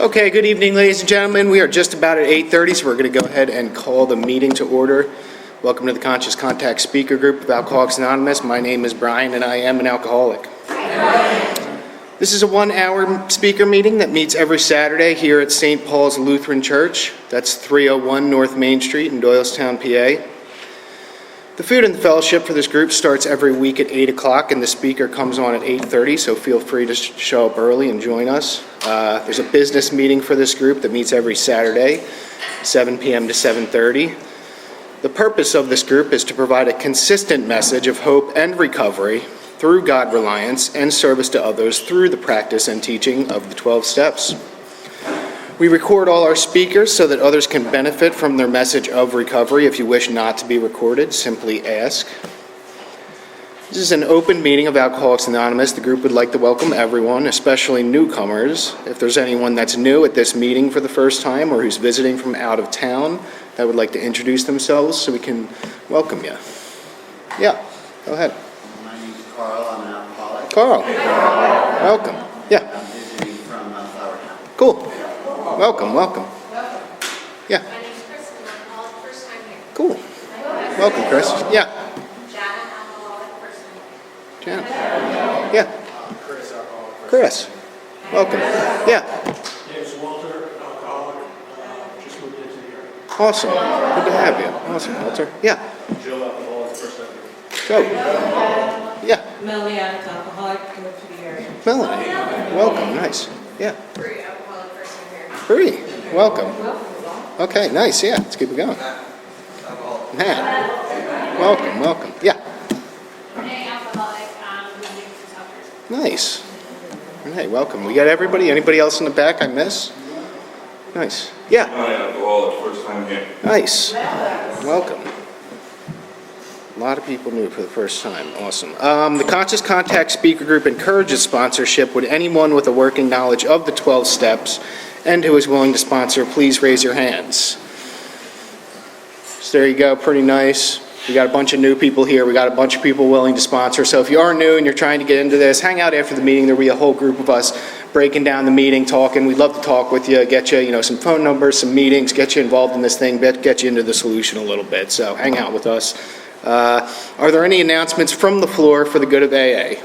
Okay, good evening, ladies and gentlemen. We are just about at 8:30, so we're going to go ahead and call the meeting to order. Welcome to the Conscious Contact Speaker Group of Alcoholics Anonymous. My name is Brian, and I am an alcoholic. This is a 1-hour speaker meeting that meets every Saturday here at St. Paul's Lutheran Church. That's 301 North Main Street in Doylestown, PA. The food and the fellowship for this group starts every week at 8 o'clock, and the speaker comes on at 8:30, so feel free to show up early and join us. There's a business meeting for this group that meets every Saturday, 7 p.m. to 7:30. The purpose of this group is to provide a consistent message of hope and recovery through God reliance and service to others through the practice and teaching of the 12 steps. We record all our speakers so that others can benefit from their message of recovery. If you wish not to be recorded, simply ask. This is an open meeting of Alcoholics Anonymous. The group would like to welcome everyone, especially newcomers. If there's anyone that's new at this meeting for the first time or who's visiting from out of town that would like to introduce themselves so we can welcome you. Yeah, go ahead. My name is Carl. I'm an alcoholic. Carl, welcome. Yeah, I'm visiting from Flower Town. cool. Welcome. Yeah. My name is Chris, and I'm alcoholic, first time here. Cool. Welcome, Chris. Yeah. Janet, alcoholic, first time here. Janet. Yeah. Chris, alcoholic. Chris. Welcome. Yeah. Name's Walter, alcoholic, just moved into here. Awesome. Good to have you. Awesome, Walter. Yeah. Joe, alcoholic, first time here. Go. Yeah. Melanie, alcoholic, moved to the area. Melanie. Welcome. Nice. Yeah. Free alcoholic, first time here. Bree. Welcome. Okay, nice. Yeah, let's keep it going. Matt. Welcome. Yeah. Renee, alcoholic, moving to Southers. Nice. Renee, welcome. We got everybody? Anybody else in the back I miss? Nice. Yeah. Hi, alcoholic, first time here. Nice. Welcome. A lot of people new for the first time. Awesome. The Conscious Contact Speaker Group encourages sponsorship. Would anyone with a working knowledge of the 12 steps and who is willing to sponsor, please raise your hands. So there you go. Pretty nice. We got a bunch of new people here. We got a bunch of people willing to sponsor. So if you are new and you're trying to get into this, hang out after the meeting. There'll be a whole group of us breaking down the meeting, talking. We'd love to talk with you, get you, some phone numbers, some meetings, get you involved in this thing, get you into the solution a little bit. So hang out with us. Are there any announcements from the floor for the good of AA?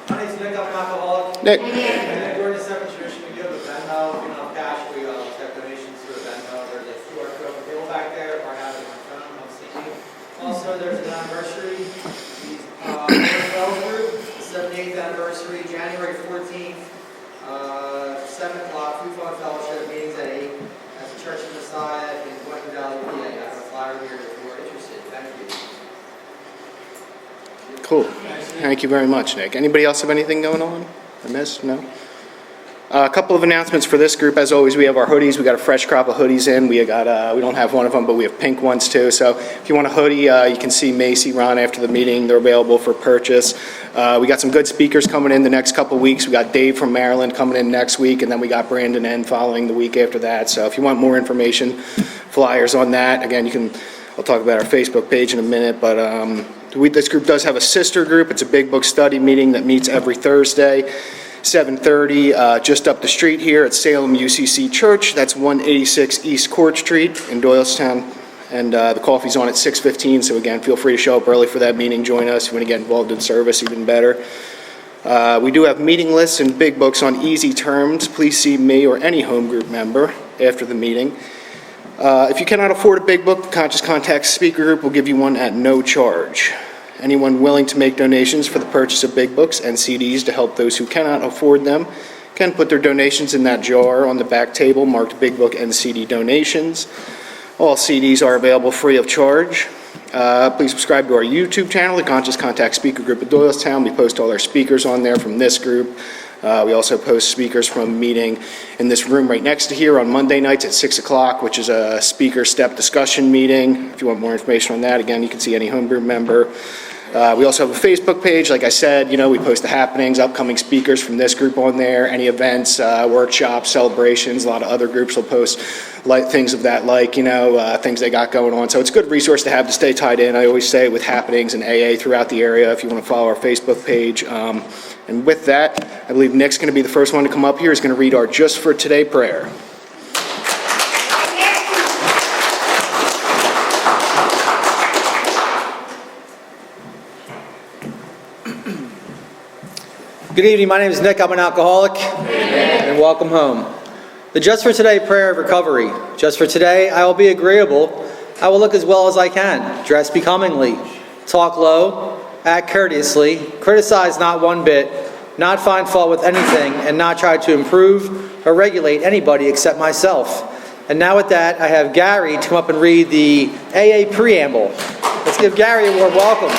My name's Nick, I'm an alcoholic. Nick. And during the seventh tradition, we give a Venmo. If you don't have cash, we accept donations through a Venmo. There's a QR code on the table back there, or I have it on my phone, I'm seeing. Also, there's an anniversary. The group, the 78th anniversary, January 14th, 7 o'clock, food fund fellowship, meetings at 8 at the Church of Messiah in Western Valley, PA. I have a flyer here if you are interested. Thank you. Cool. Thank you very much, Nick. Anybody else have anything going on? I missed? No? A couple of announcements for this group. As always, we have our hoodies. We got a fresh crop of hoodies in. We don't have one of them, but we have pink ones too. So if you want a hoodie, you can see Macy, Ron after the meeting. They're available for purchase. We got some good speakers coming in the next couple of weeks. We got Dave from Maryland coming in next week, and then we got Brandon N following the week after that. So if you want more information, flyers on that. Again, I'll talk about our Facebook page in a minute, but this group does have a sister group. It's a big book study meeting that meets every Thursday, 7:30, just up the street here at Salem UCC Church. That's 186 East Court Street in Doylestown, and the coffee's on at 6:15. So again, feel free to show up early for that meeting. Join us. If you want to get involved in service, even better. We do have meeting lists and big books on easy terms. Please see me or any home group member after the meeting. If you cannot afford a big book, the Conscious Contact Speaker Group will give you one at no charge. Anyone willing to make donations for the purchase of big books and CDs to help those who cannot afford them can put their donations in that jar on the back table marked Big Book and CD donations. All CDs are available free of charge. Please subscribe to our YouTube channel, the Conscious Contact Speaker Group at Doylestown. We post all our speakers on there from this group. We also post speakers from a meeting in this room right next to here on Monday nights at 6 o'clock, which is a speaker step discussion meeting. If you want more information on that, again, you can see any homebrew member. We also have a Facebook page. Like I said, we post the happenings, upcoming speakers from this group on there, any events, workshops, celebrations. A lot of other groups will post things of that things they got going on. So it's a good resource to have to stay tied in. I always say with happenings and AA throughout the area if you want to follow our Facebook page. And with that, I believe Nick's going to be the first one to come up here. He's going to read our Just for Today prayer. Good evening, my name is Nick, I'm an alcoholic, and welcome home. The Just for Today prayer of recovery. Just for today, I will be agreeable, I will look as well as I can, dress becomingly, talk low, act courteously, criticize not one bit, not find fault with anything, and not try to improve or regulate anybody except myself. And now with that, I have Gary to come up and read the AA preamble. Let's give Gary a warm welcome.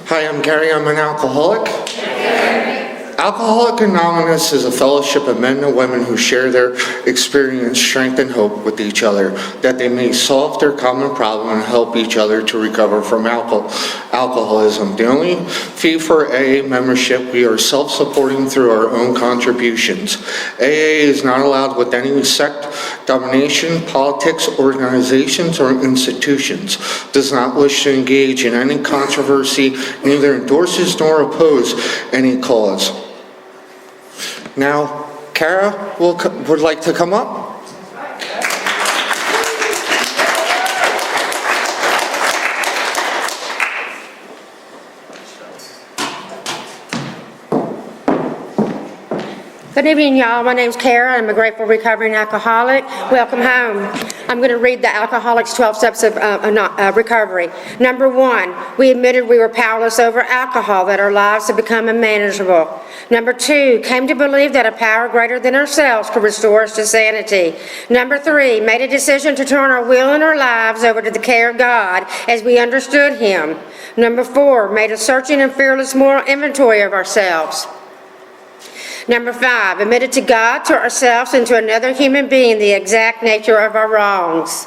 Hi, I'm Gary. I'm an alcoholic. Alcoholic Anonymous is a fellowship of men and women who share their experience, strength, and hope with each other, that they may solve their common problem and help each other to recover from alcoholism. The only fee for AA membership, we are self-supporting through our own contributions. AA is not allowed with any sect, domination, politics, organizations, or institutions. Does not wish to engage in any controversy, neither endorses nor opposes any cause. Now, Kara would like to come up. Good evening, y'all. My name's Kara. I'm a grateful recovering alcoholic. Welcome home. I'm going to read the Alcoholics' 12 Steps of Recovery. Number 1, we admitted we were powerless over alcohol, that our lives had become unmanageable. Number 2, came to believe that a power greater than ourselves could restore us to sanity. Number 3, made a decision to turn our will and our lives over to the care of God as we understood Him. Number 4, made a searching and fearless moral inventory of ourselves. Number 5, admitted to God, to ourselves, and to another human being the exact nature of our wrongs.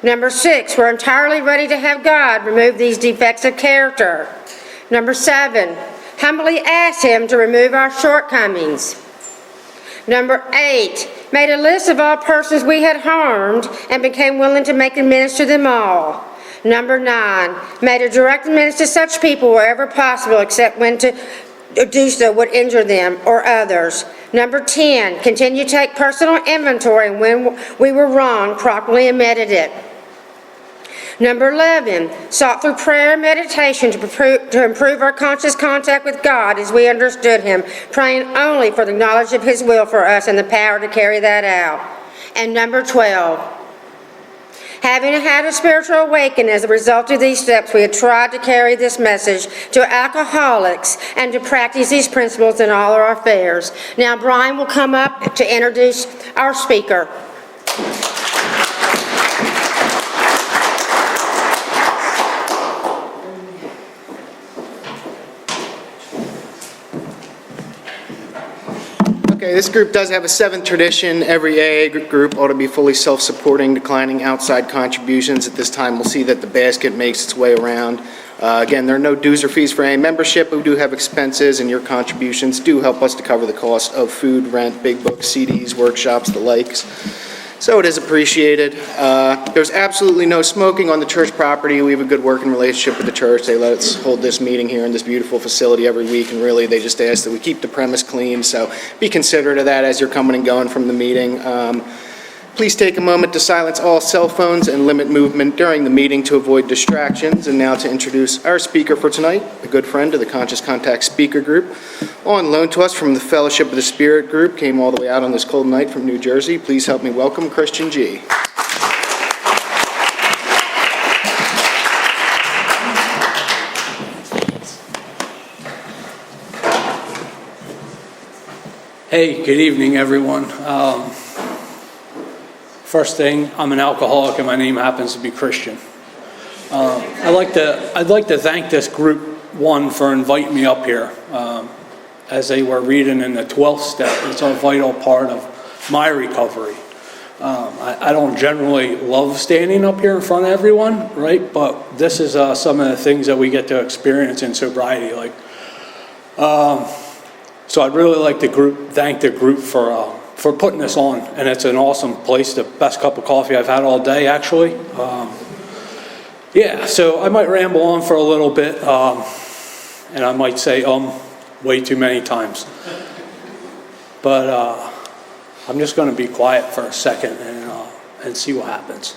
Number 6, we're entirely ready to have God remove these defects of character. Number 7, humbly asked Him to remove our shortcomings. Number 8, made a list of all persons we had harmed and became willing to make amends to them all. Number 9, made a direct amends to such people wherever possible, except when to do so would injure them or others. Number 10, continue to take personal inventory when we were wrong, properly admitted it. Number 11, sought through prayer and meditation to improve our conscious contact with God as we understood Him, praying only for the knowledge of His will for us and the power to carry that out. And number 12, having had a spiritual awakening as a result of these steps, we have tried to carry this message to alcoholics and to practice these principles in all our affairs. Now, Brian will come up to introduce our speaker. Okay, this group does have a 7th tradition. Every AA group ought to be fully self-supporting, declining outside contributions. At this time, we'll see that the basket makes its way around. Again, there are no dues or fees for AA membership. We do have expenses, and your contributions do help us to cover the cost of food, rent, big books, CDs, workshops, the likes. So it is appreciated. There's absolutely no smoking on the church property. We have a good working relationship with the church. They let us hold this meeting here in this beautiful facility every week, and really they just ask that we keep the premise clean. So be considerate of that as you're coming and going from the meeting. Please take a moment to silence all cell phones and limit movement during the meeting to avoid distractions. And now to introduce our speaker for tonight, a good friend of the Conscious Contact Speaker Group, on loan to us from the Fellowship of the Spirit Group, came all the way out on this cold night from New Jersey. Please help me welcome Christian G. Hey, good evening, everyone. First thing, I'm an alcoholic and my name happens to be Christian. I'd like to thank this group, one, for inviting me up here. As they were reading in the 12th step, it's a vital part of my recovery. I don't generally love standing up here in front of everyone, right? But this is some of the things that we get to experience in sobriety. Like, so I'd really like to thank the group for putting this on, and it's an awesome place. The best cup of coffee I've had all day, actually. Yeah, so I might ramble on for a little bit, and I might say way too many times. But I'm just going to be quiet for a second and see what happens.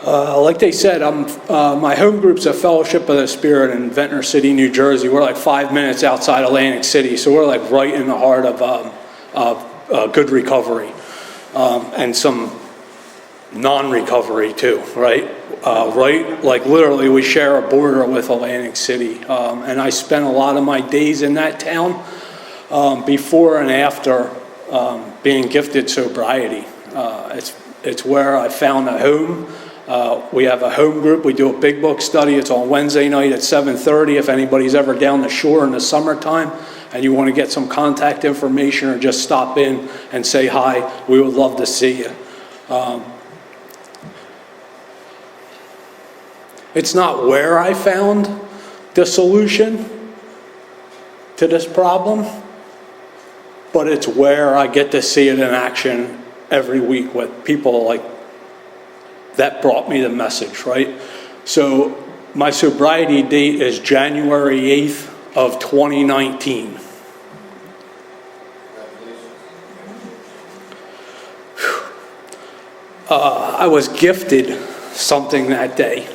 Like they said, my home group's a Fellowship of the Spirit in Ventnor City, New Jersey. We're like 5 minutes outside Atlantic City, so we're like right in the heart of good recovery and some non-recovery too, right? Right, like literally we share a border with Atlantic City, and I spent a lot of my days in that town before and after being gifted sobriety. It's where I found a home. We have a home group. We do a big book study. It's on Wednesday night at 7:30. If anybody's ever down the shore in the summertime and you want to get some contact information or just stop in and say hi, we would love to see you. It's not where I found the solution to this problem, but it's where I get to see it in action every week with people like that brought me the message, right? So my sobriety date is January 8th of 2019. I was gifted something that day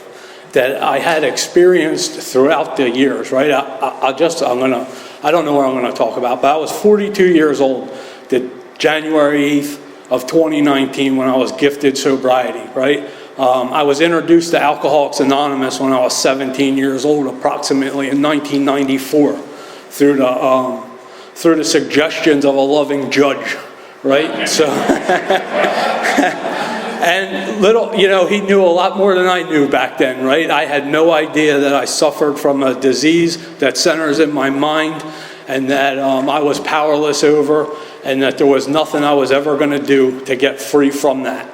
that I had experienced throughout the years, right? I don't know what I'm gonna talk about, but I was 42 years old, the January 8th of 2019 when I was gifted sobriety, right? I was introduced to Alcoholics Anonymous when I was 17 years old, approximately in 1994, through the suggestions of a loving judge, right? So, and he knew a lot more than I knew back then, right? I had no idea that I suffered from a disease that centers in my mind and that I was powerless over, and that there was nothing I was ever going to do to get free from that.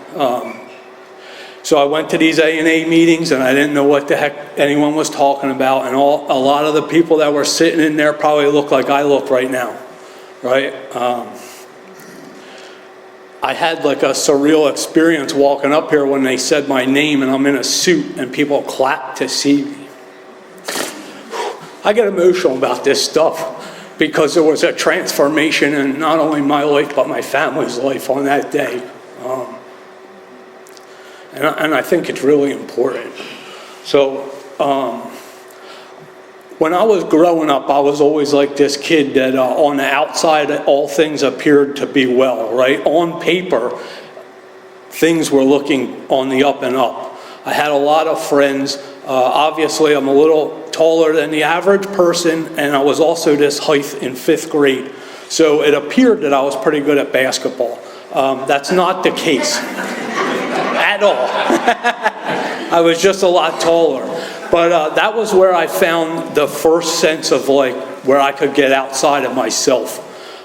So I went to these A&A meetings, and I didn't know what the heck anyone was talking about, and a lot of the people that were sitting in there probably look like I look right now, right? I had like a surreal experience walking up here when they said my name and I'm in a suit and people clapped to see me. I get emotional about this stuff because there was a transformation in not only my life but my family's life on that day. And I think it's really important. So when I was growing up, I was always like this kid that on the outside, all things appeared to be well, right? On paper, things were looking on the up and up. I had a lot of friends. Obviously, I'm a little taller than the average person, and I was also this height in 5th grade. So it appeared that I was pretty good at basketball. That's not the case at all. I was just a lot taller. But that was where I found the first sense of like where I could get outside of myself,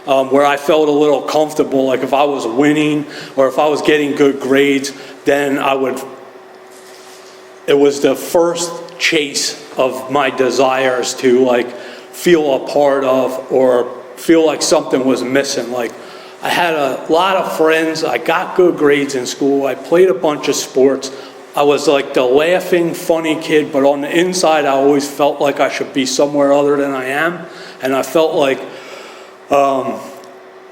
where I felt a little comfortable. Like if I was winning or if I was getting good grades, then it was the first chase of my desires to like feel a part of or feel like something was missing. Like I had a lot of friends, I got good grades in school, I played a bunch of sports. I was like the laughing, funny kid, but on the inside, I always felt like I should be somewhere other than I am. And I felt like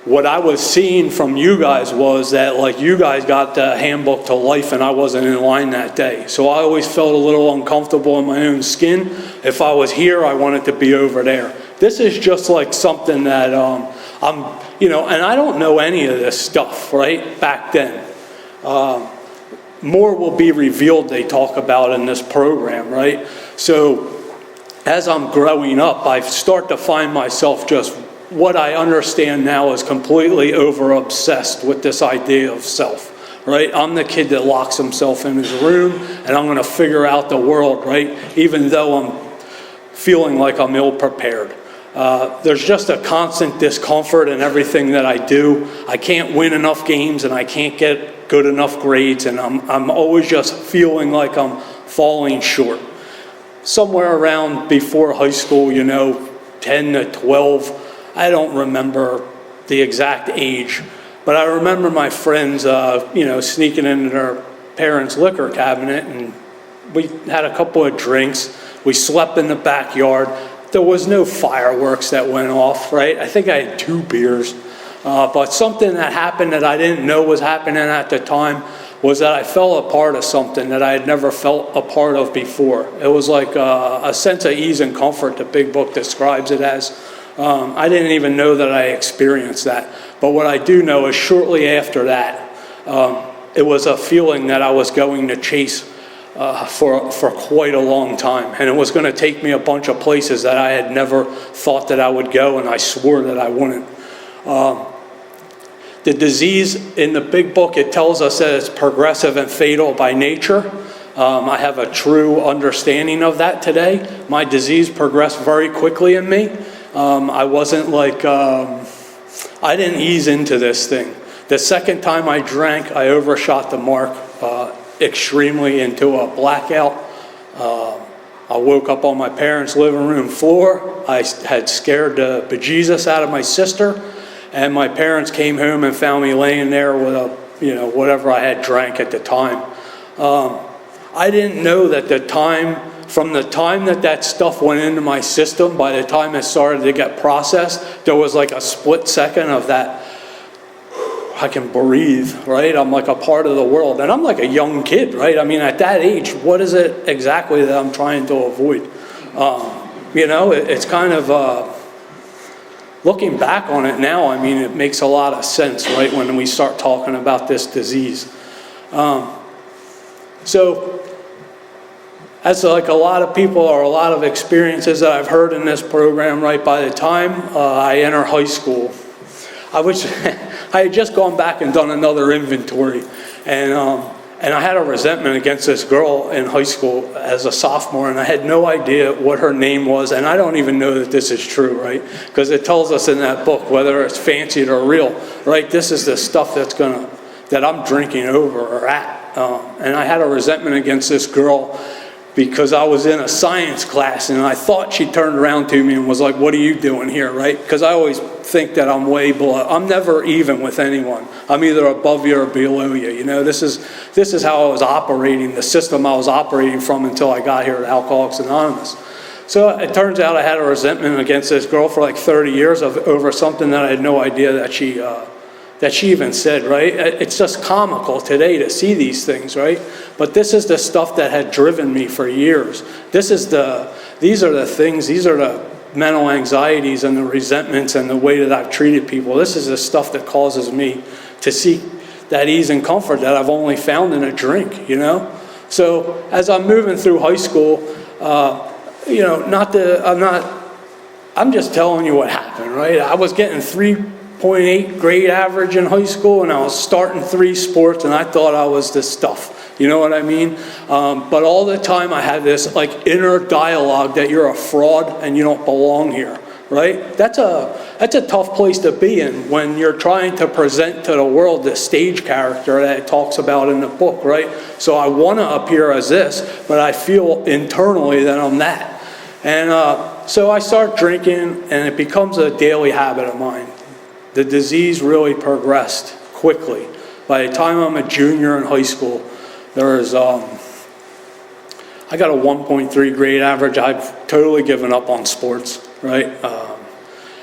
what I was seeing from you guys was that like you guys got the handbook to life and I wasn't in line that day. So I always felt a little uncomfortable in my own skin. If I was here, I wanted to be over there. This is just like something that and I don't know any of this stuff, right, back then. More will be revealed, they talk about in this program, right? So as I'm growing up, I start to find myself just what I understand now is completely over-obsessed with this idea of self, right? I'm the kid that locks himself in his room and I'm going to figure out the world, right? Even though I'm feeling like I'm ill-prepared. There's just a constant discomfort in everything that I do. I can't win enough games and I can't get good enough grades, and I'm always just feeling like I'm falling short. Somewhere around before high school, 10 to 12, I don't remember the exact age, but I remember my friends, sneaking into their parents' liquor cabinet, and we had a couple of drinks. We slept in the backyard. There was no fireworks that went off, right? I think I had 2 beers. But something that happened that I didn't know was happening at the time was that I fell a part of something that I had never felt a part of before. It was like a sense of ease and comfort, the big book describes it as. I didn't even know that I experienced that. But what I do know is shortly after that, it was a feeling that I was going to chase for quite a long time. And it was going to take me a bunch of places that I had never thought that I would go, and I swore that I wouldn't. The disease in the big book, it tells us that it's progressive and fatal by nature. I have a true understanding of that today. My disease progressed very quickly in me. I wasn't like, I didn't ease into this thing. The second time I drank, I overshot the mark extremely into a blackout. I woke up on my parents' living room floor. I had scared the bejesus out of my sister, and my parents came home and found me laying there with whatever I had drank at the time. I didn't know that from the time that stuff went into my system, by the time it started to get processed, there was like a split second of that, I can breathe, right? I'm like a part of the world. And I'm like a young kid, right? I mean, at that age, what is it exactly that I'm trying to avoid? It's kind of, looking back on it now, I mean, it makes a lot of sense, right, when we start talking about this disease. So, as like a lot of people or a lot of experiences that I've heard in this program, right, by the time I enter high school, I had just gone back and done another inventory, and I had a resentment against this girl in high school as a sophomore, and I had no idea what her name was, and I don't even know that this is true, right? Because it tells us in that book, whether it's fancied or real, right? This is the stuff that I'm drinking over or at, and I had a resentment against this girl because I was in a science class, and I thought she turned around to me and was like, "What are you doing here?" Right? Because I always think that I'm way below. I'm never even with anyone. I'm either above you or below you. This is how I was operating, the system I was operating from until I got here at Alcoholics Anonymous. So it turns out I had a resentment against this girl for like 30 years over something that I had no idea that she even said, right? It's just comical today to see these things, right? But this is the stuff that had driven me for years. These are the things, these are the mental anxieties and the resentments and the way that I've treated people. This is the stuff that causes me to seek that ease and comfort that I've only found in a drink, So as I'm moving through high school, I'm just telling you what happened, right? I was getting 3.8 grade average in high school, and I was starting 3 sports, and I thought I was this stuff. You know what I mean? But all the time I had this like inner dialogue that you're a fraud and you don't belong here, right? That's a tough place to be in when you're trying to present to the world the stage character that it talks about in the book, right? So I want to appear as this, but I feel internally that I'm that. And so I start drinking, and it becomes a daily habit of mine. The disease really progressed quickly. By the time I'm a junior in high school, I got a 1.3 grade average. I've totally given up on sports, right?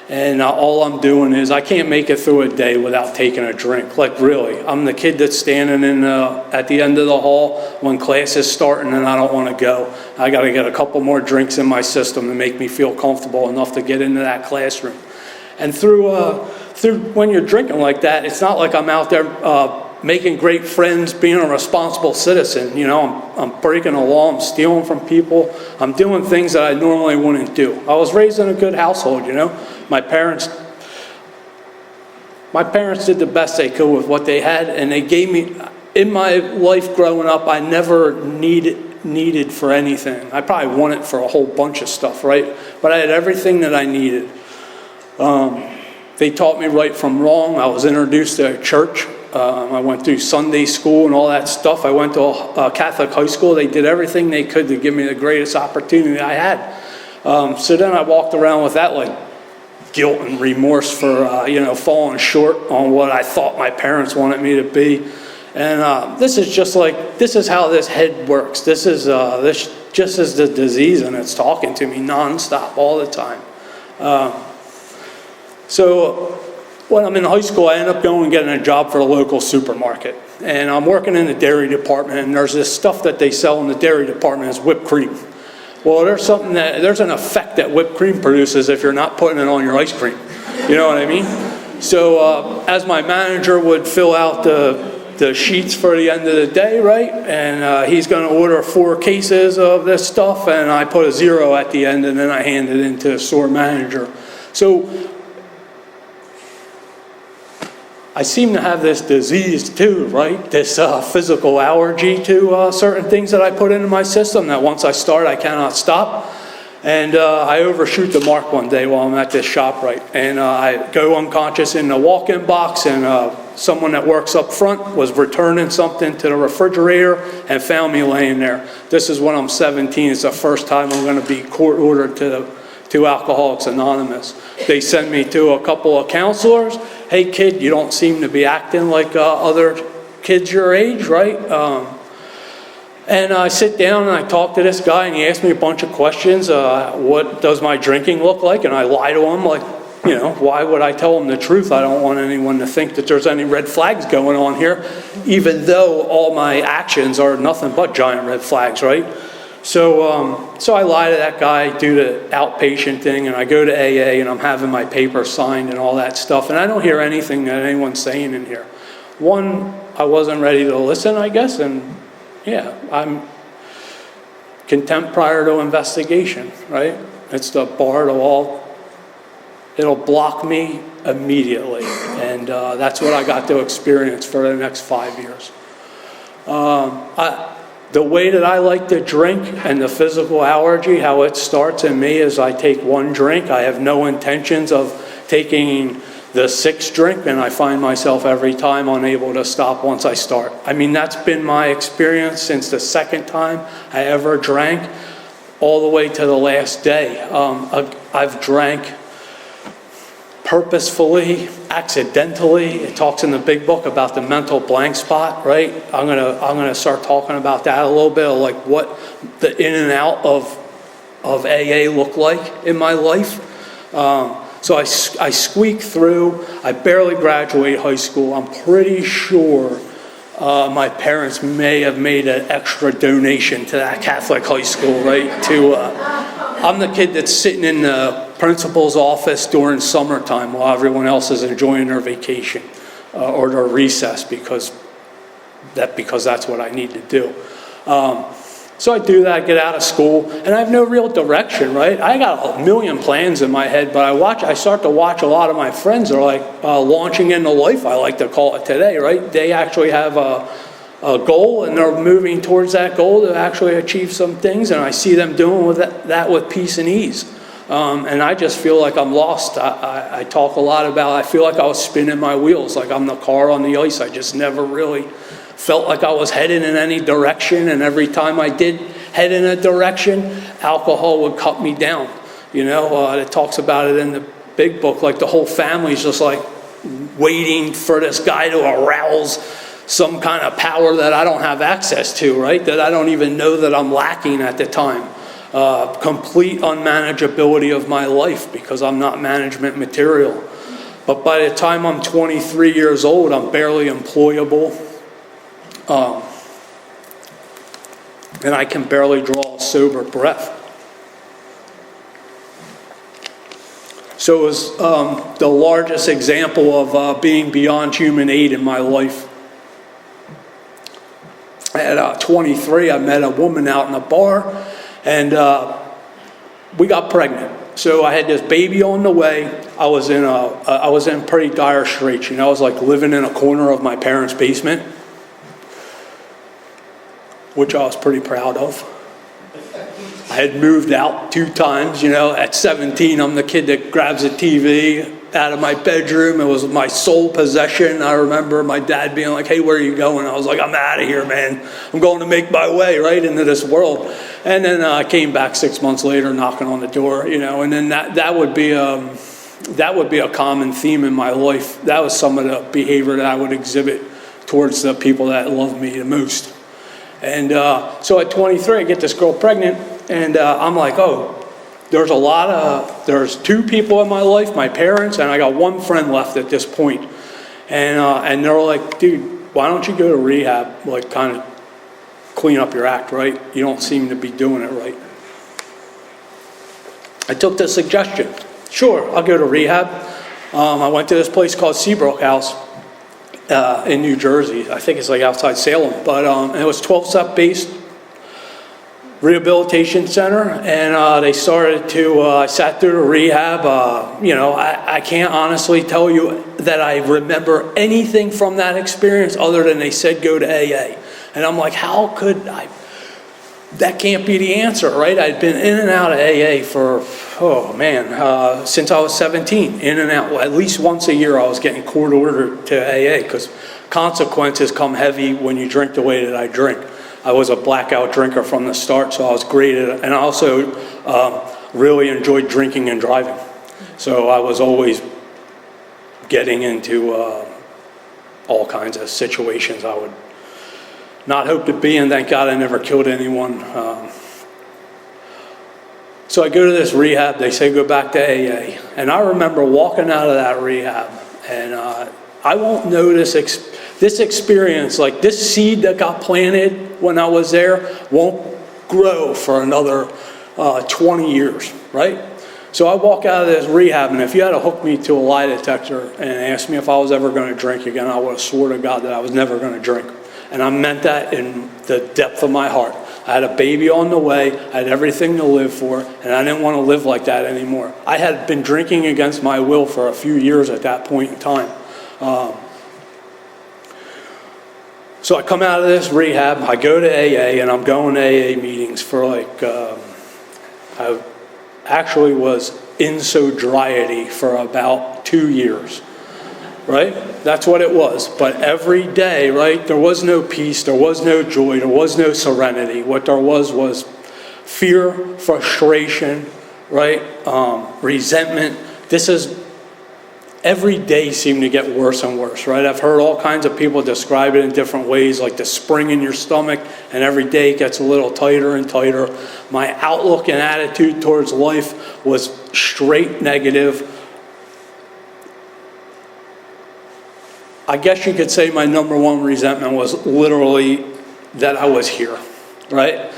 And all I'm doing is I can't make it through a day without taking a drink. Like really, I'm the kid that's standing at the end of the hall when class is starting and I don't want to go. I got to get a couple more drinks in my system to make me feel comfortable enough to get into that classroom. And through when you're drinking like that, it's not like I'm out there making great friends, being a responsible citizen. I'm breaking the law, I'm stealing from people, I'm doing things that I normally wouldn't do. I was raised in a good household, My parents did the best they could with what they had, and they gave me, in my life growing up, I never needed for anything. I probably wanted for a whole bunch of stuff, right? But I had everything that I needed. They taught me right from wrong. I was introduced to a church. I went through Sunday school and all that stuff. I went to a Catholic high school. They did everything they could to give me the greatest opportunity I had. So then I walked around with that like guilt and remorse for falling short on what I thought my parents wanted me to be. And this is how this head works. This just is the disease, and it's talking to me nonstop all the time. So when I'm in high school, I end up going and getting a job for a local supermarket. And I'm working in the dairy department, and there's this stuff that they sell in the dairy department is whipped cream. Well, there's an effect that whipped cream produces if you're not putting it on your ice cream. You know what I mean? So as my manager would fill out the sheets for the end of the day, right? And he's going to order 4 cases of this stuff, and I put a 0 at the end, and then I hand it into the store manager. So I seem to have this disease too, right? This physical allergy to certain things that I put into my system that once I start, I cannot stop. And I overshoot the mark one day while I'm at this shop, right? And I go unconscious in the walk-in box, and someone that works up front was returning something to the refrigerator and found me laying there. This is when I'm 17. It's the first time I'm going to be court-ordered to Alcoholics Anonymous. They send me to a couple of counselors. Hey, kid, you don't seem to be acting like other kids your age, right? And I sit down and I talk to this guy, and he asks me a bunch of questions. What does my drinking look like? And I lie to him like, why would I tell him the truth? I don't want anyone to think that there's any red flags going on here, even though all my actions are nothing but giant red flags, right? So I lie to that guy, do the outpatient thing, and I go to AA, and I'm having my paper signed and all that stuff, and I don't hear anything that anyone's saying in here. One, I wasn't ready to listen, I guess, and yeah, I'm contempt prior to investigation, right? It's the bar to all. It'll block me immediately, and that's what I got to experience for the next 5 years. The way that I like to drink and the physical allergy, how it starts in me is I take 1 drink. I have no intentions of taking the 6th drink, and I find myself every time unable to stop once I start. I mean, that's been my experience since the 2nd time I ever drank, all the way to the last day. I've drank purposefully, accidentally. It talks in the big book about the mental blank spot, right? I'm gonna start talking about that a little bit, like what the in and out of AA look like in my life. So I squeak through. I barely graduate high school. I'm pretty sure my parents may have made an extra donation to that Catholic high school, right? I'm the kid that's sitting in the principal's office during summertime while everyone else is enjoying their vacation or their recess because that's what I need to do. So I do that, get out of school, and I have no real direction, right? I got a million plans in my head, but I start to watch a lot of my friends are like launching into life, I like to call it today, right? They actually have a goal, and they're moving towards that goal to actually achieve some things, and I see them doing that with peace and ease. And I just feel like I'm lost. I talk a lot about, I feel like I was spinning my wheels, like I'm the car on the ice. I just never really felt like I was headed in any direction, and every time I did head in a direction, alcohol would cut me down. It talks about it in the big book, like the whole family's just like waiting for this guy to arouse some kind of power that I don't have access to, right? That I don't even know that I'm lacking at the time. Complete unmanageability of my life because I'm not management material. But by the time I'm 23 years old, I'm barely employable. And I can barely draw a sober breath. So it was the largest example of being beyond human aid in my life. At 23, I met a woman out in a bar, and we got pregnant. So I had this baby on the way. I was in pretty dire straits. I was like living in a corner of my parents' basement, which I was pretty proud of. I had moved out 2 times, you know. At 17, I'm the kid that grabs a TV out of my bedroom. It was my sole possession. I remember my dad being like, hey, where are you going? I was like, I'm out of here, man. I'm going to make my way right into this world. And then I came back 6 months later knocking on the door, you know, and then that would be a common theme in my life. That was some of the behavior that I would exhibit towards the people that love me the most. And so at 23, I get this girl pregnant, and I'm like, oh, there's 2 people in my life, my parents, and I got 1 friend left at this point. And they're like, dude, why don't you go to rehab, like kind of clean up your act, right? You don't seem to be doing it right. I took the suggestion. Sure, I'll go to rehab. I went to this place called Seabrook House in New Jersey. I think it's like outside Salem, but it was 12-step based rehabilitation center, and they started to, I sat through the rehab. You know, I can't honestly tell you that I remember anything from that experience other than they said go to AA. And I'm like, how could I? That can't be the answer, right? I'd been in and out of AA for, since I was 17, in and out. Well, at least once a year I was getting court ordered to AA because consequences come heavy when you drink the way that I drink. I was a blackout drinker from the start, so I was great at it. And I also really enjoyed drinking and driving. So I was always getting into all kinds of situations I would not hope to be, and thank God I never killed anyone. So I go to this rehab, they say go back to AA. And I remember walking out of that rehab, and I won't know this experience, like this seed that got planted when I was there won't grow for another 20 years, right? So I walk out of this rehab, and if you had to hook me to a lie detector and ask me if I was ever going to drink again, I would have swore to God that I was never going to drink. And I meant that in the depth of my heart. I had a baby on the way, I had everything to live for, and I didn't want to live like that anymore. I had been drinking against my will for a few years at that point in time. So I come out of this rehab, I go to AA, and I'm going to AA meetings for like, I actually was in sobriety for about 2 years. Right? That's what it was. But every day, right, there was no peace, there was no joy, there was no serenity. What there was fear, frustration, right, resentment. Every day seemed to get worse and worse, right? I've heard all kinds of people describe it in different ways, like the spring in your stomach, and every day it gets a little tighter and tighter. My outlook and attitude towards life was straight negative. I guess you could say my number 1 resentment was literally that I was here, right?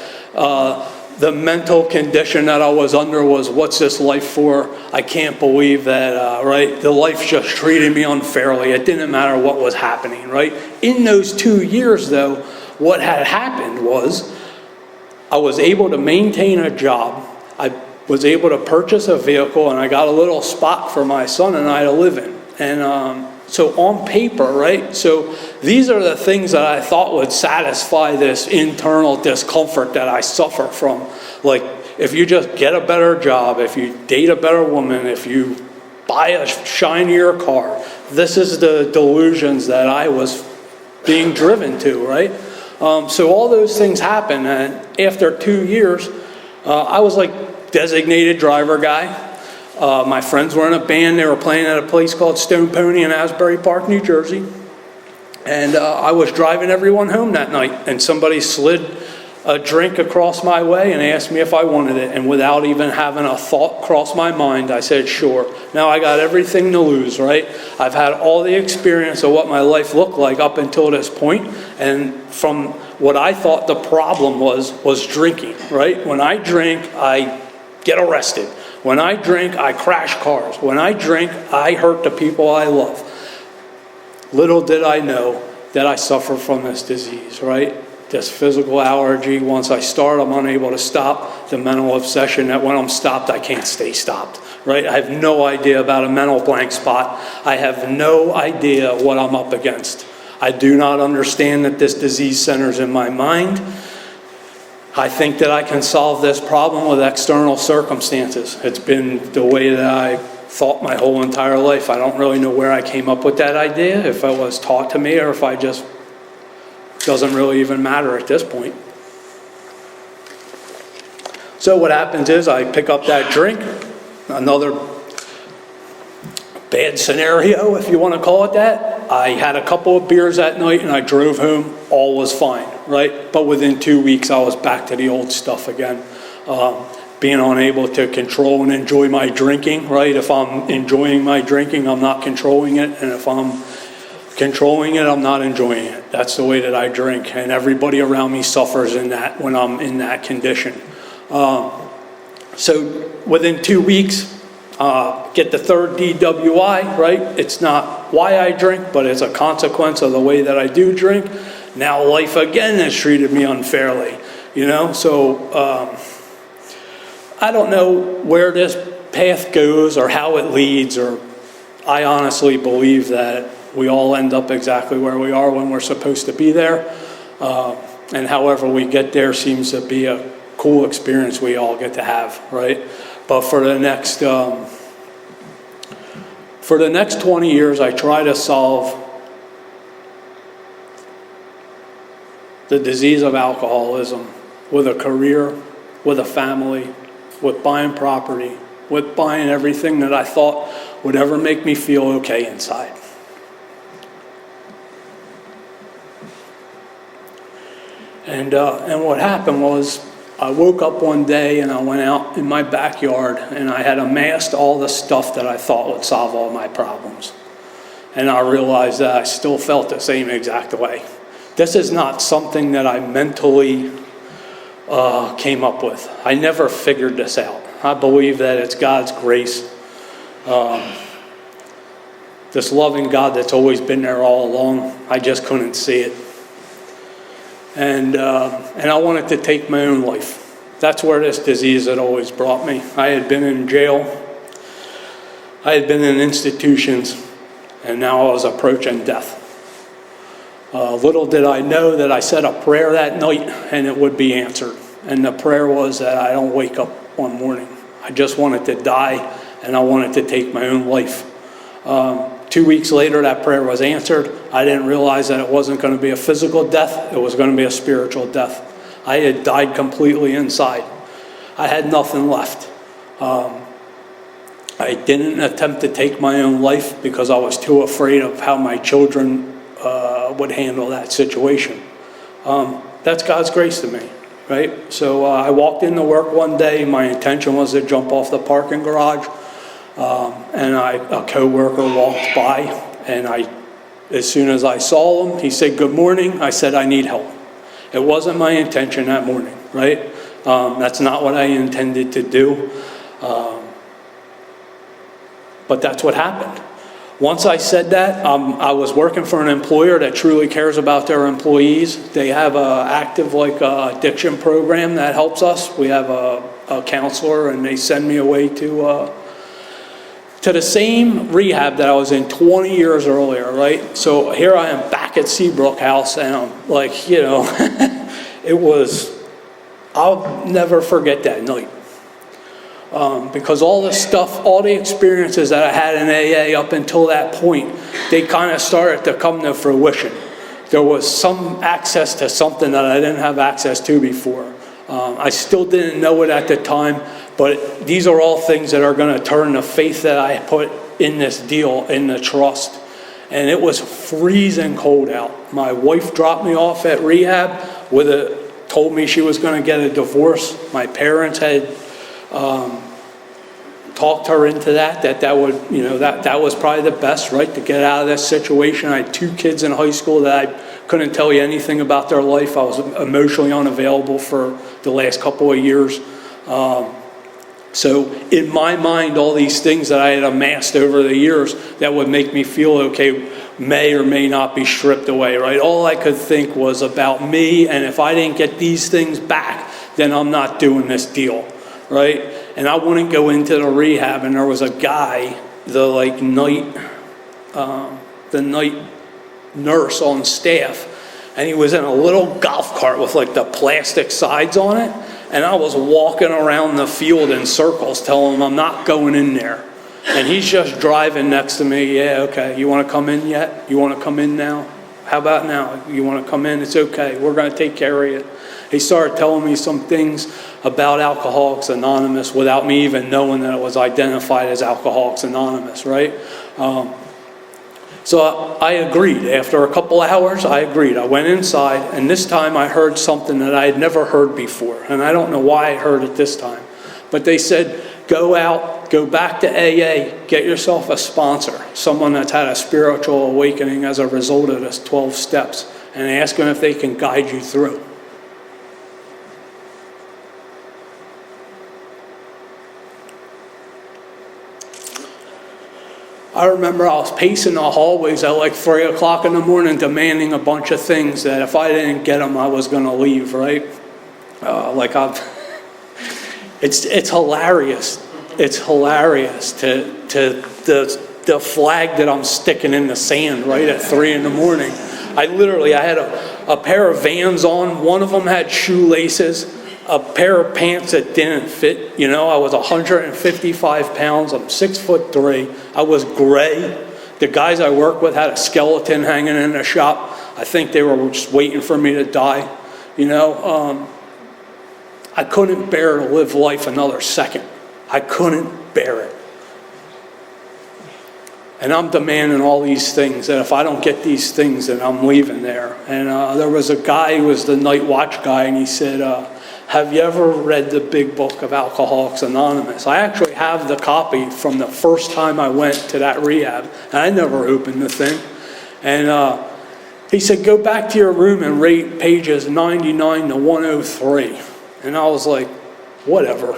The mental condition that I was under was, what's this life for? I can't believe that, right? The life just treated me unfairly. It didn't matter what was happening, right? In those 2 years, though, what had happened was I was able to maintain a job. I was able to purchase a vehicle, and I got a little spot for my son and I to live in. And so on paper, right? So these are the things that I thought would satisfy this internal discomfort that I suffer from. Like, if you just get a better job, if you date a better woman, if you buy a shinier car, this is the delusions that I was being driven to, right? So all those things happen, and after 2 years, I was like designated driver guy. My friends were in a band. They were playing at a place called Stone Pony in Asbury Park, New Jersey. And I was driving everyone home that night, and somebody slid a drink across my way and asked me if I wanted it. And without even having a thought cross my mind, I said, sure. Now I got everything to lose, right? I've had all the experience of what my life looked like up until this point. And from what I thought the problem was drinking, right? When I drink, I get arrested. When I drink, I crash cars. When I drink, I hurt the people I love. Little did I know that I suffer from this disease, right? This physical allergy. Once I start, I'm unable to stop. The mental obsession that when I'm stopped, I can't stay stopped, right? I have no idea about a mental blank spot. I have no idea what I'm up against. I do not understand that this disease centers in my mind. I think that I can solve this problem with external circumstances. It's been the way that I thought my whole entire life. I don't really know where I came up with that idea, if it was taught to me or if I just, doesn't really even matter at this point. So what happens is I pick up that drink, another bad scenario, if you want to call it that. I had a couple of beers that night and I drove home, all was fine, right? But within 2 weeks I was back to the old stuff again. Being unable to control and enjoy my drinking, right? If I'm enjoying my drinking, I'm not controlling it. And if I'm controlling it, I'm not enjoying it. That's the way that I drink. And everybody around me suffers in that when I'm in that condition. So within 2 weeks, get the third DWI, right? It's not why I drink, but it's a consequence of the way that I do drink. Now life again has treated me unfairly, you know? So I don't know where this path goes or how it leads, or I honestly believe that we all end up exactly where we are when we're supposed to be there. And however we get there seems to be a cool experience we all get to have, right? But for the next 20 years, I try to solve the disease of alcoholism with a career, with a family, with buying property, with buying everything that I thought would ever make me feel okay inside. And what happened was, I woke up one day and I went out in my backyard and I had amassed all the stuff that I thought would solve all my problems. And I realized that I still felt the same exact way. This is not something that I mentally came up with. I never figured this out. I believe that it's God's grace. This loving God that's always been there all along. I just couldn't see it. And I wanted to take my own life. That's where this disease had always brought me. I had been in jail. I had been in institutions. And now I was approaching death. Little did I know that I said a prayer that night and it would be answered. And the prayer was that I don't wake up one morning. I just wanted to die and I wanted to take my own life. 2 weeks later, that prayer was answered. I didn't realize that it wasn't going to be a physical death. It was going to be a spiritual death. I had died completely inside. I had nothing left. I didn't attempt to take my own life because I was too afraid of how my children would handle that situation. That's God's grace to me, right? So I walked into work one day. My intention was to jump off the parking garage. And a coworker walked by, and as soon as I saw him, he said, "Good morning." I said, "I need help." It wasn't my intention that morning, right? That's not what I intended to do. But that's what happened. Once I said that, I was working for an employer that truly cares about their employees. They have an active addiction program that helps us. We have a counselor, and they send me away to the same rehab that I was in 20 years earlier, right? So here I am back at Seabrook House, and I'm like, you know, I'll never forget that night. Because all the stuff, all the experiences that I had in AA up until that point, they kind of started to come to fruition. There was some access to something that I didn't have access to before. I still didn't know it at the time, but these are all things that are going to turn the faith that I put in this deal, in the trust. And it was freezing cold out. My wife dropped me off at rehab told me she was going to get a divorce. My parents had talked her into that would, you know, that was probably the best, right, to get out of this situation. I had 2 kids in high school that I couldn't tell you anything about their life. I was emotionally unavailable for the last couple of years. So in my mind, all these things that I had amassed over the years that would make me feel okay may or may not be stripped away, right? All I could think was about me, and if I didn't get these things back, then I'm not doing this deal, right? And I wouldn't go into the rehab, and there was a guy, the night nurse on staff, and he was in a little golf cart with like the plastic sides on it, and I was walking around the field in circles telling him I'm not going in there. And he's just driving next to me. Yeah, okay, you want to come in yet? You want to come in now? How about now? You want to come in? It's okay. We're going to take care of you. He started telling me some things about Alcoholics Anonymous without me even knowing that it was identified as Alcoholics Anonymous, right? So I agreed. After a couple hours, I agreed. I went inside, and this time I heard something that I had never heard before. And I don't know why I heard it this time. But they said, go out, go back to AA, get yourself a sponsor, someone that's had a spiritual awakening as a result of this 12 steps, and ask them if they can guide you through. I remember I was pacing the hallways at like 3 o'clock in the morning demanding a bunch of things that if I didn't get them, I was going to leave, right? It's hilarious. It's hilarious to the flag that I'm sticking in the sand right at 3 in the morning. I had a pair of Vans on. One of them had shoelaces, a pair of pants that didn't fit. You know, I was 155 pounds. I'm 6'3". I was gray. The guys I work with had a skeleton hanging in the shop. I think they were just waiting for me to die. You know, I couldn't bear to live life another second. I couldn't bear it. And I'm demanding all these things, that if I don't get these things, then I'm leaving there. And there was a guy who was the night watch guy, and he said, have you ever read the big book of Alcoholics Anonymous? I actually have the copy from the first time I went to that rehab, and I never opened the thing. And he said, go back to your room and rate pages 99 to 103. And I was like, whatever,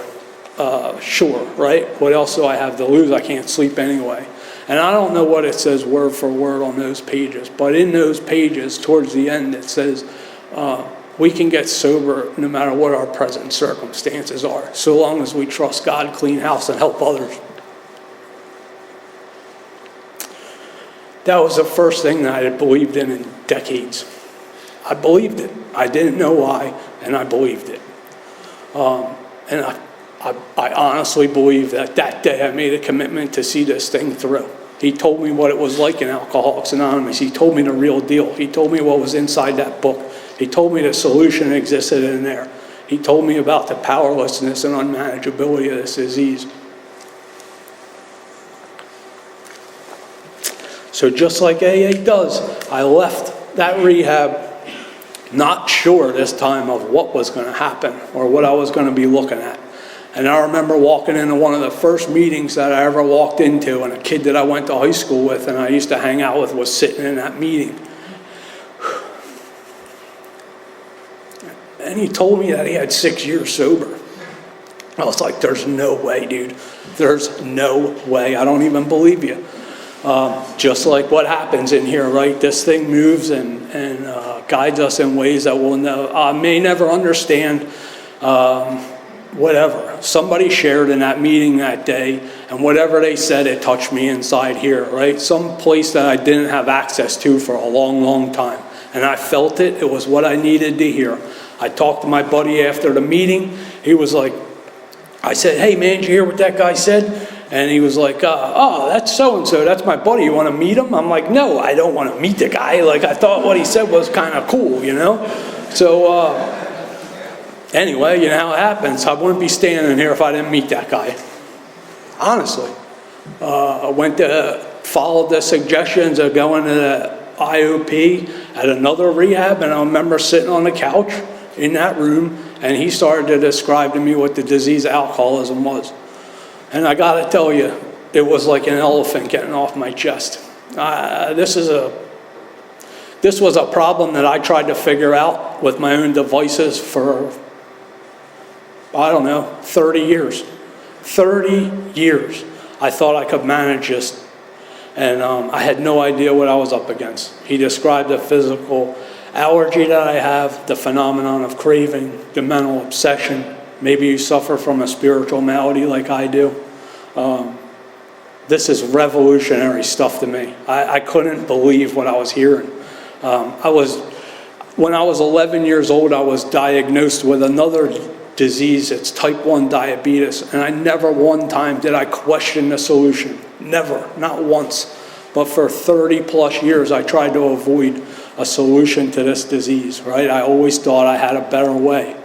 sure, right? What else do I have to lose? I can't sleep anyway. And I don't know what it says word for word on those pages, but in those pages, towards the end, it says, we can get sober no matter what our present circumstances are, so long as we trust God, clean house, and help others. That was the first thing that I had believed in decades. I believed it. I didn't know why, and I believed it. And I honestly believe that day I made a commitment to see this thing through. He told me what it was like in Alcoholics Anonymous. He told me the real deal. He told me what was inside that book. He told me the solution existed in there. He told me about the powerlessness and unmanageability of this disease. So just like AA does, I left that rehab not sure this time of what was going to happen or what I was going to be looking at. And I remember walking into one of the first meetings that I ever walked into, and a kid that I went to high school with and I used to hang out with was sitting in that meeting. And he told me that he had 6 years sober. I was like, there's no way, dude. There's no way. I don't even believe you. Just like what happens in here, right? This thing moves and guides us in ways that we'll may never understand. Whatever. Somebody shared in that meeting that day, and whatever they said, it touched me inside here, right? Some place that I didn't have access to for a long, long time. And I felt it. It was what I needed to hear. I talked to my buddy after the meeting. He was like, I said, hey man, did you hear what that guy said? And he was like, oh, that's so-and-so. That's my buddy. You want to meet him? I'm like, no, I don't want to meet the guy. Like, I thought what he said was kind of cool, you know? So, anyway, you know how it happens. I wouldn't be standing here if I didn't meet that guy. Honestly. I went to follow the suggestions of going to the IOP at another rehab, and I remember sitting on the couch in that room, and he started to describe to me what the disease of alcoholism was. And I got to tell you, it was like an elephant getting off my chest. This was a problem that I tried to figure out with my own devices for, I don't know, 30 years. 30 years. I thought I could manage this, and I had no idea what I was up against. He described the physical allergy that I have, the phenomenon of craving, the mental obsession. Maybe you suffer from a spiritual malady like I do. This is revolutionary stuff to me. I couldn't believe what I was hearing. when I was 11 years old, I was diagnosed with another disease. It's type 1 diabetes. And I never one time did I question the solution. Never, not once. But for 30 plus years, I tried to avoid a solution to this disease, right? I always thought I had a better way.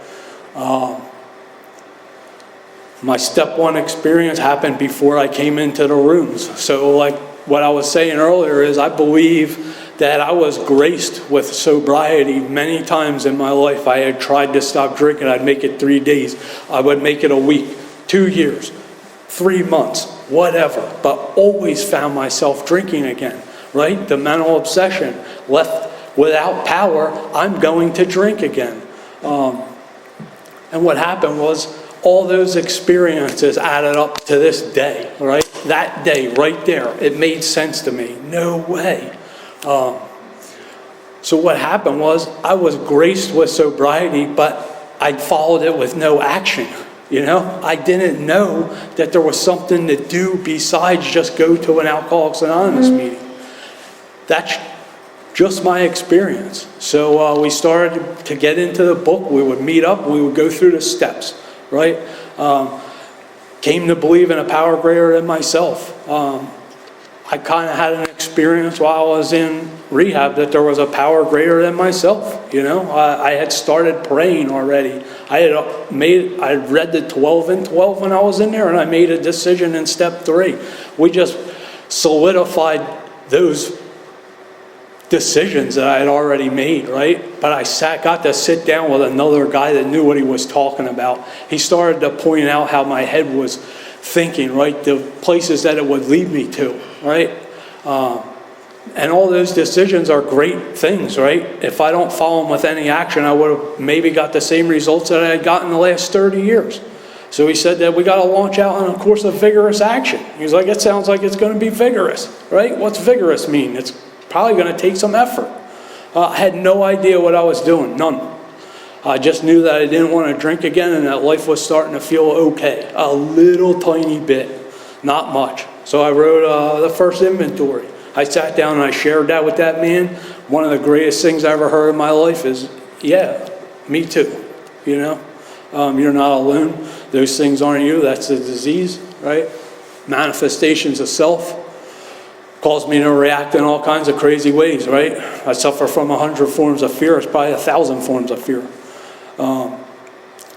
My step one experience happened before I came into the rooms. So like what I was saying earlier is I believe that I was graced with sobriety many times in my life. I had tried to stop drinking. I'd make it 3 days. I would make it a week, 2 years, 3 months, whatever, but always found myself drinking again, right? The mental obsession, left without power, I'm going to drink again. And what happened was all those experiences added up to this day, right? That day right there, it made sense to me. No way. So what happened was I was graced with sobriety, but I followed it with no action. You know, I didn't know that there was something to do besides just go to an Alcoholics Anonymous meeting. That's just my experience. So we started to get into the book. We would meet up. We would go through the steps, right? Came to believe in a power greater than myself. I kind of had an experience while I was in rehab that there was a power greater than myself. You know, I had started praying already. I had read the 12 and 12 when I was in there, and I made a decision in step 3. We just solidified those decisions that I had already made, right? But I got to sit down with another guy that knew what he was talking about. He started to point out how my head was thinking, right? The places that it would lead me to, right? And all those decisions are great things, right? If I don't follow them with any action, I would have maybe got the same results that I had gotten the last 30 years. So he said that we got to launch out on a course of vigorous action. He's like, it sounds like it's going to be vigorous, right? What's vigorous mean? It's probably going to take some effort. I had no idea what I was doing, none. I just knew that I didn't want to drink again and that life was starting to feel okay. A little tiny bit, not much. So I wrote the first inventory. I sat down and I shared that with that man. One of the greatest things I ever heard in my life is, yeah, me too, you know? You're not alone. Those things aren't you. That's the disease, right? Manifestations of self cause me to react in all kinds of crazy ways, right? I suffer from 100 forms of fear. It's probably 1,000 forms of fear.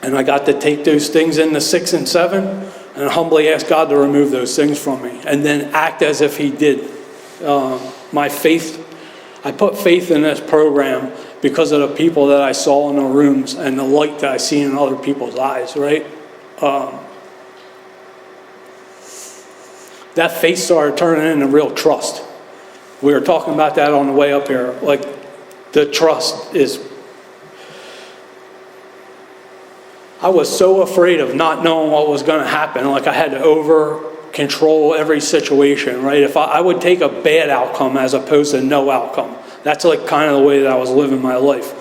And I got to take those things into 6 and 7 and humbly ask God to remove those things from me and then act as if He did. My faith, I put faith in this program because of the people that I saw in the rooms and the light that I see in other people's eyes, right? That faith started turning into real trust. We were talking about that on the way up here. Like, the trust is... I was so afraid of not knowing what was going to happen. Like, I had to over-control every situation, right? If I would take a bad outcome as opposed to no outcome. That's like kind of the way that I was living my life.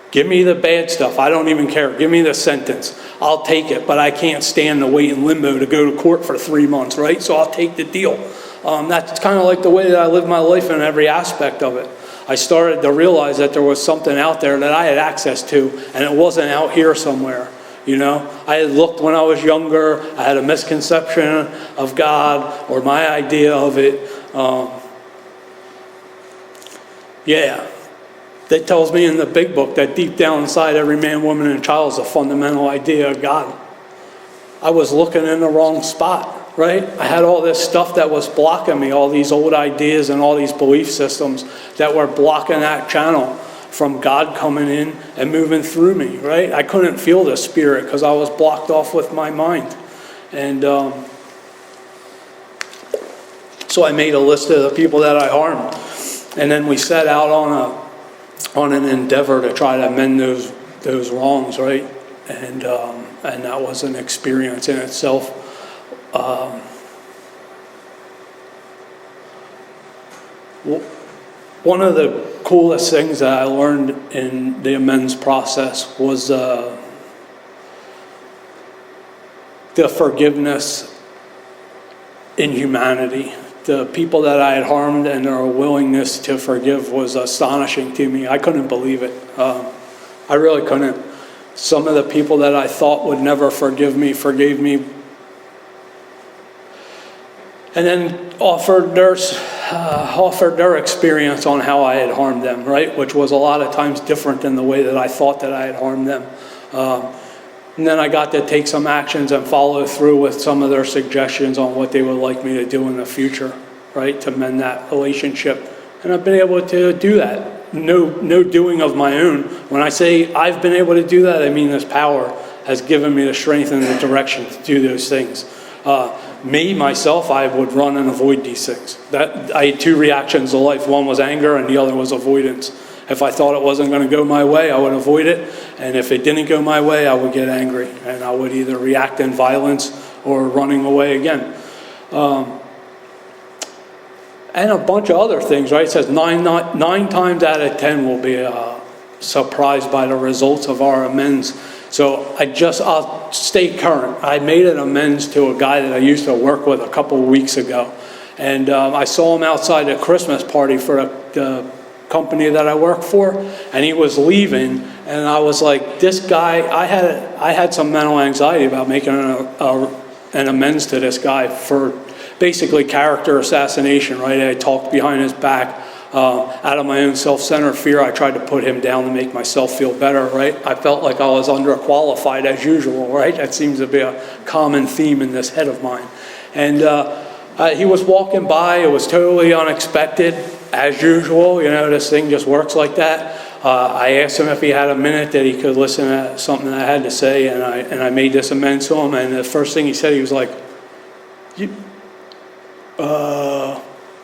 Give me the bad stuff. I don't even care. Give me the sentence. I'll take it, but I can't stand to wait in limbo to go to court for 3 months, right? So I'll take the deal. That's kind of like the way that I live my life in every aspect of it. I started to realize that there was something out there that I had access to, and it wasn't out here somewhere. You know, I had looked when I was younger. I had a misconception of God or my idea of it. Yeah. That tells me in the big book that deep down inside every man, woman, and child is a fundamental idea of God. I was looking in the wrong spot, right? I had all this stuff that was blocking me, all these old ideas and all these belief systems that were blocking that channel from God coming in and moving through me, right? I couldn't feel the Spirit because I was blocked off with my mind. And so I made a list of the people that I harmed. And then we set out on an endeavor to try to mend those wrongs, right? And that was an experience in itself. One of the coolest things that I learned in the amends process was the forgiveness in humanity. the people that I had harmed and their willingness to forgive was astonishing to me. I couldn't believe it. I really couldn't. Some of the people that I thought would never forgive me forgave me, and then offered their experience on how I had harmed them, right? Which was a lot of times different than the way that I thought that I had harmed them. And then I got to take some actions and follow through with some of their suggestions on what they would like me to do in the future, right? To mend that relationship. And I've been able to do that. No doing of my own. When I say I've been able to do that, I mean this power has given me the strength and the direction to do those things. Myself, I would run and avoid these things. I had two reactions to life. One was anger and the other was avoidance. If I thought it wasn't going to go my way, I would avoid it. And if it didn't go my way, I would get angry. And I would either react in violence or running away again. And a bunch of other things, right? It says 9 times out of 10 will be surprised by the results of our amends. So I'll stay current. I made an amends to a guy that I used to work with a couple of weeks ago. And I saw him outside a Christmas party for the company that I work for, and he was leaving, and I was like, this guy, I had some mental anxiety about making an amends to this guy for basically character assassination, right? I talked behind his back. Out of my own self-centered fear, I tried to put him down to make myself feel better, right? I felt like I was underqualified as usual, right? That seems to be a common theme in this head of mine. And he was walking by. It was totally unexpected, as usual. You know, this thing just works like that. I asked him if he had a minute that he could listen to something that I had to say, and I made this amends to him. And the first thing he said, he was like,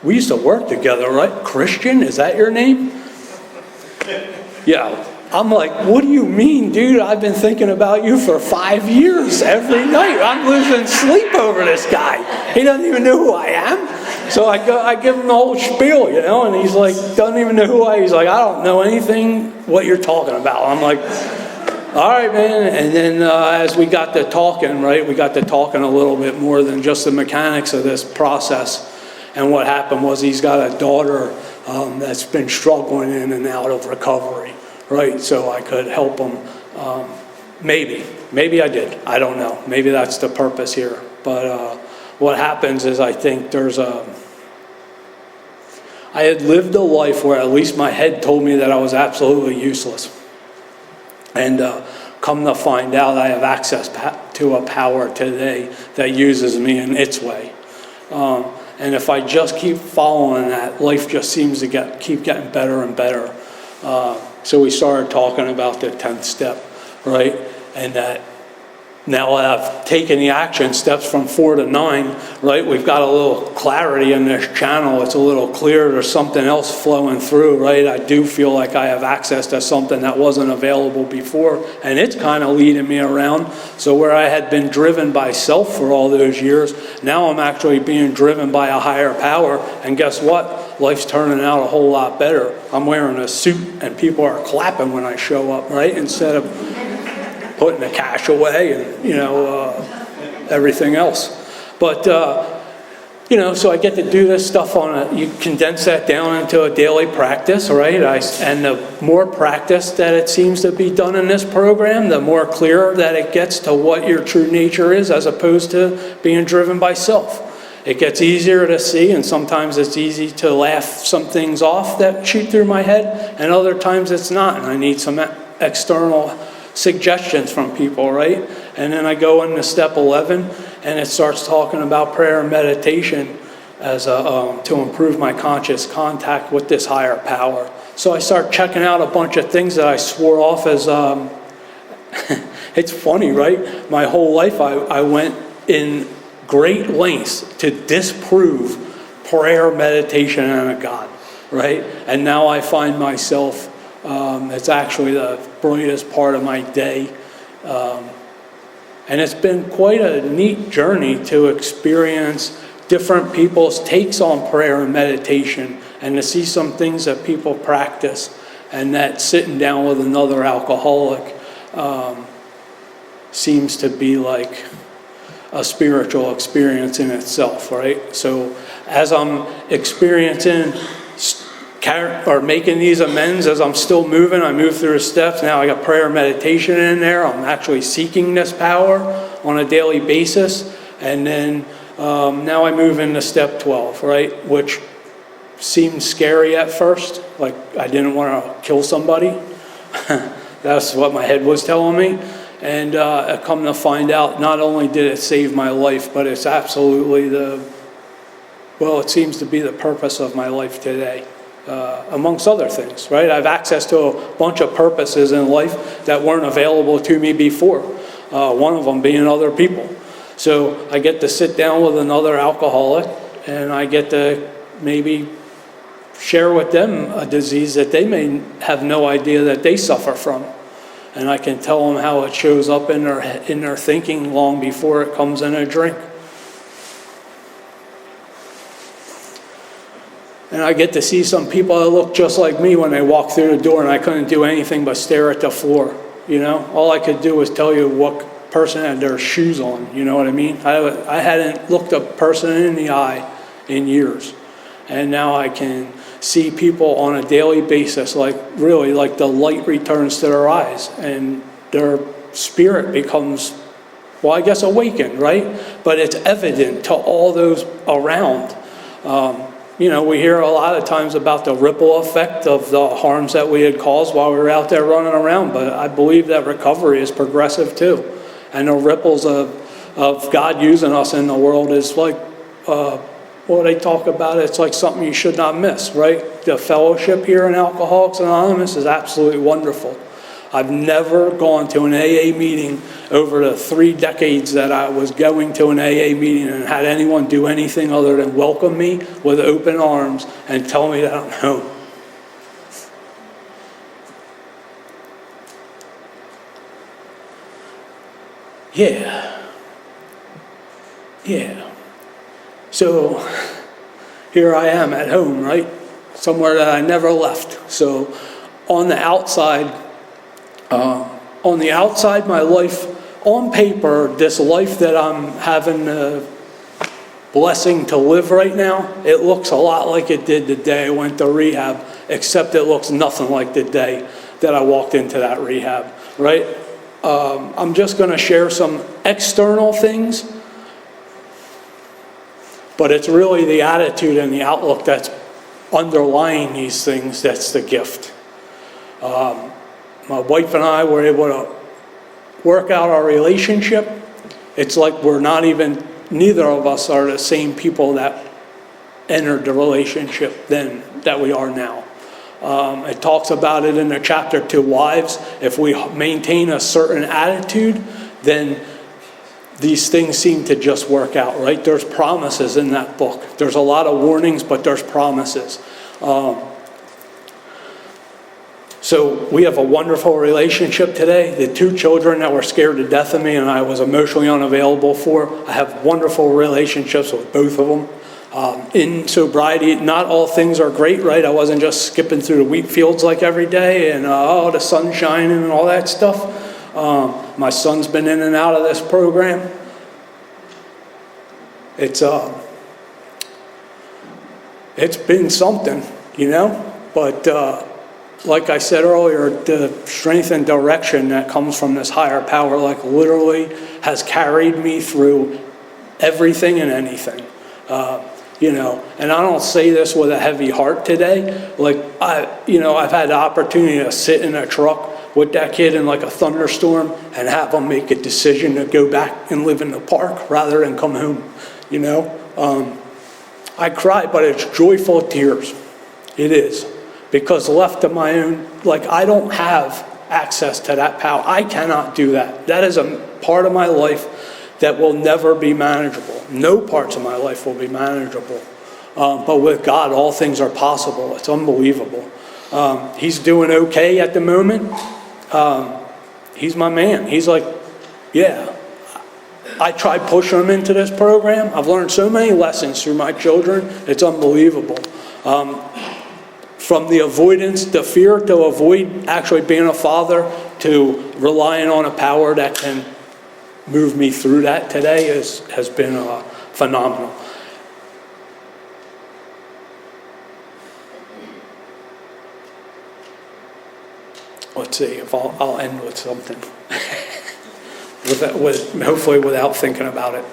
we used to work together, right? Christian, is that your name? Yeah. I'm like, what do you mean, dude? I've been thinking about you for 5 years every night. I'm losing sleep over this guy. He doesn't even know who I am. So I give him the whole spiel, you know, and he's like, doesn't even know who I am. He's like, I don't know anything what you're talking about. I'm like, all right, man. And then as we got to talking, right, we got to talking a little bit more than just the mechanics of this process. And what happened was he's got a daughter that's been struggling in and out of recovery, right? So I could help him. Maybe I did. I don't know. Maybe that's the purpose here. But what happens is I think I had lived a life where at least my head told me that I was absolutely useless. And come to find out I have access to a power today that uses me in its way. And if I just keep following that, life just seems to keep getting better and better. So we started talking about the 10th step, right? And that now I've taken the action steps from 4 to 9, right? We've got a little clarity in this channel. It's a little clearer. There's something else flowing through, right? I do feel like I have access to something that wasn't available before, and it's kind of leading me around. So where I had been driven by self for all those years, now I'm actually being driven by a higher power, and guess what? Life's turning out a whole lot better. I'm wearing a suit, and people are clapping when I show up, right? Instead of putting the cash away and, everything else. But, so I get to do this stuff you condense that down into a daily practice, right? And the more practice that it seems to be done in this program, the more clear that it gets to what your true nature is as opposed to being driven by self. It gets easier to see, and sometimes it's easy to laugh some things off that shoot through my head, and other times it's not, and I need some external suggestions from people, right? And then I go into step 11, and it starts talking about prayer and meditation as to improve my conscious contact with this higher power. So I start checking out a bunch of things that I swore off as, it's funny, right? My whole life I went in great lengths to disprove prayer, meditation, and a God, right? And now I find myself it's actually the brightest part of my day. And it's been quite a neat journey to experience different people's takes on prayer and meditation, and to see some things that people practice, and that sitting down with another alcoholic seems to be like a spiritual experience in itself, right? So as I'm experiencing or making these amends, as I'm still moving, I move through the steps. Now I got prayer and meditation in there. I'm actually seeking this power on a daily basis. And then now I move into step 12, right? Which seemed scary at first. Like I didn't want to kill somebody. That's what my head was telling me. And I come to find out, not only did it save my life, but it's absolutely it seems to be the purpose of my life today, amongst other things, right? I have access to a bunch of purposes in life that weren't available to me before, one of them being other people. So I get to sit down with another alcoholic, and I get to maybe share with them a disease that they may have no idea that they suffer from. And I can tell them how it shows up in their thinking long before it comes in a drink. And I get to see some people that look just like me when they walk through the door, and I couldn't do anything but stare at the floor. You know, all I could do was tell you what person had their shoes on. You know what I mean? I hadn't looked a person in the eye in years, and now I can see people on a daily basis, like really, like the light returns to their eyes, and their spirit becomes, well, I guess awakened, right? But it's evident to all those around. You know, we hear a lot of times about the ripple effect of the harms that we had caused while we were out there running around, but I believe that recovery is progressive too. And the ripples of God using us in the world is like, what they talk about, it's like something you should not miss, right? The fellowship here in Alcoholics Anonymous is absolutely wonderful. I've never gone to an AA meeting over the 3 decades that I was going to an AA meeting and had anyone do anything other than welcome me with open arms and tell me that I'm home. Yeah. So here I am at home, right? Somewhere that I never left. So on the outside, my life, on paper, this life that I'm having the blessing to live right now, it looks a lot like it did the day I went to rehab, except it looks nothing like the day that I walked into that rehab, right? I'm just going to share some external things, but it's really the attitude and the outlook that's underlying these things that's the gift. My wife and I were able to work out our relationship. It's like neither of us are the same people that entered the relationship then that we are now. It talks about it in the chapter to wives. If we maintain a certain attitude, then these things seem to just work out, right? There's promises in that book. There's a lot of warnings, but there's promises. So we have a wonderful relationship today. The 2 children that were scared to death of me and I was emotionally unavailable for, I have wonderful relationships with both of them. In sobriety, not all things are great, right? I wasn't just skipping through the wheat fields like every day and the sun shining and all that stuff. My son's been in and out of this program. It's been something, you know, but like I said earlier, the strength and direction that comes from this higher power, like literally has carried me through everything and anything. You know, and I don't say this with a heavy heart today. Like I've had the opportunity to sit in a truck with that kid in like a thunderstorm and have him make a decision to go back and live in the park rather than come home. You know, I cry, but it's joyful tears. It is, because left to my own, like I don't have access to that power. I cannot do that. That is a part of my life that will never be manageable. No parts of my life will be manageable. But with God, all things are possible. It's unbelievable. He's doing okay at the moment. He's my man. He's like, yeah. I tried pushing him into this program. I've learned so many lessons through my children. It's unbelievable. From the avoidance, the fear to avoid actually being a father, to relying on a power that can moved me through that today has been phenomenal. Let's see if I'll end with something, hopefully without thinking about it.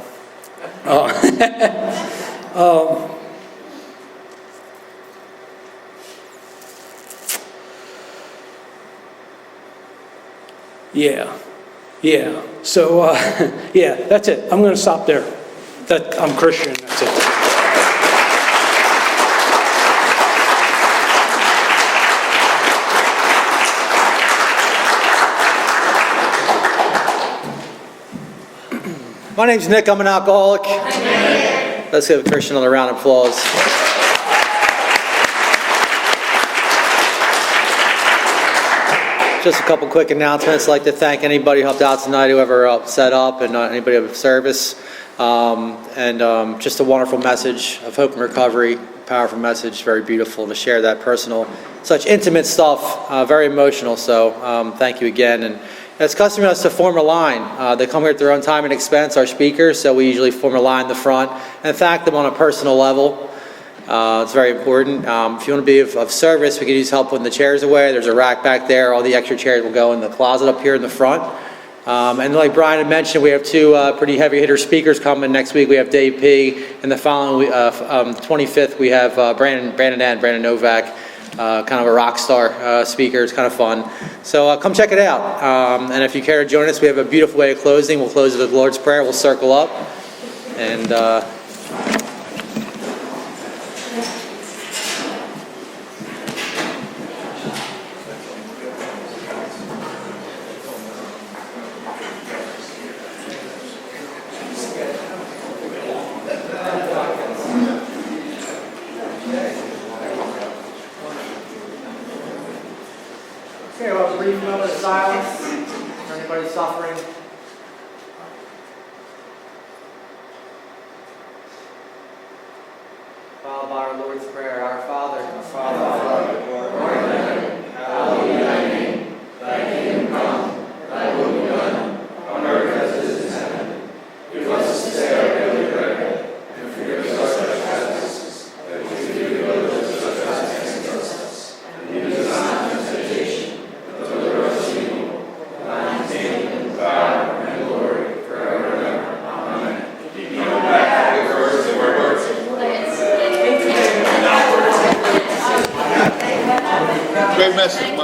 Yeah. So, yeah, that's it. I'm going to stop there. I'm Christian, that's it. My name's Nick, I'm an alcoholic. Let's give Christian another round of applause. Just a couple quick announcements. I'd like to thank anybody who helped out tonight, whoever helped set up, and anybody of service. Just a wonderful message of hope and recovery, powerful message, very beautiful to share that personal, such intimate stuff, very emotional. So thank you again. And it's customary to form a line. They come here at their own time and expense, our speakers, so we usually form a line in the front and thank them on a personal level. It's very important. If you want to be of service, we can use help putting the chairs away. There's a rack back there. All the extra chairs will go in the closet up here in the front. And like Brian had mentioned, we have two pretty heavy hitter speakers coming next week. We have Dave P. And the following 25th, we have Brandon Novak, kind of a rock star speaker. It's kind of fun. So come check it out. And if you care to join us, we have a beautiful way of closing. We'll close with the Lord's Prayer. We'll circle up. And okay, well, a brief moment of silence for anybody suffering. Followed by our Lord's Prayer. Our Father, who art in heaven, hallowed be thy name. Thy kingdom come, thy will be done, on earth as it is in heaven. Give us this day our daily bread, and forgive us our trespasses, that we forgive those who trespass against us. And lead us not into temptation, but deliver us from evil. Thine is the kingdom, power, and glory, forever and ever. Amen. You know back, first and words. Great Great message.